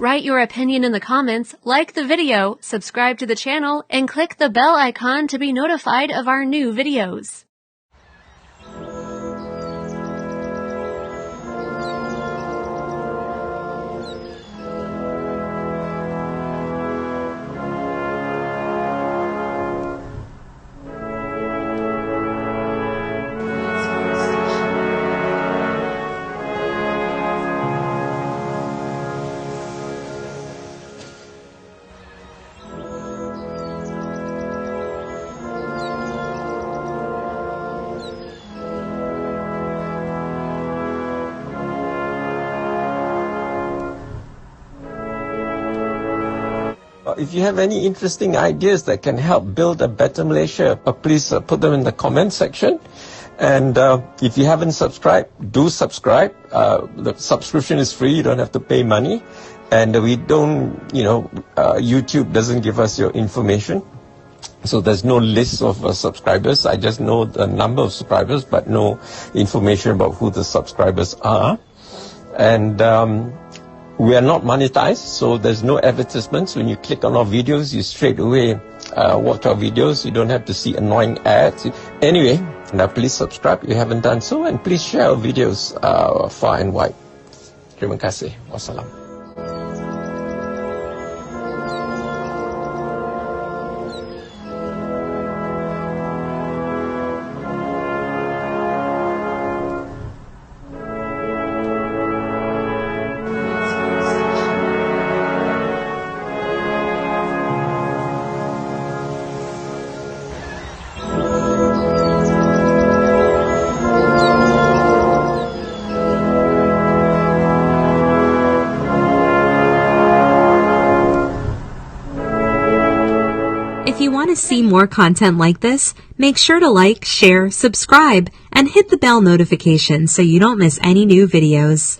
write your opinion in the comments, like the video, subscribe to the channel, and click the bell icon to be notified of our new videos. If you have any interesting ideas that can help build a better Malaysia, please put them in the comment section. And if you haven't subscribed, do subscribe. The subscription is free. You don't have to pay money. And we don't, YouTube doesn't give us your information. So there's no list of subscribers. I just know the number of subscribers, but no information about who the subscribers are. And we are not monetized, so there's no advertisements. When you click on our videos, you straight away watch our videos. You don't have to see annoying ads. Anyway, now please subscribe if you haven't done so, and please share our videos far and wide. Terima kasih. Wassalam. If you want to see more content like this, make sure to like, share, subscribe, and hit the bell notification so you don't miss any new videos.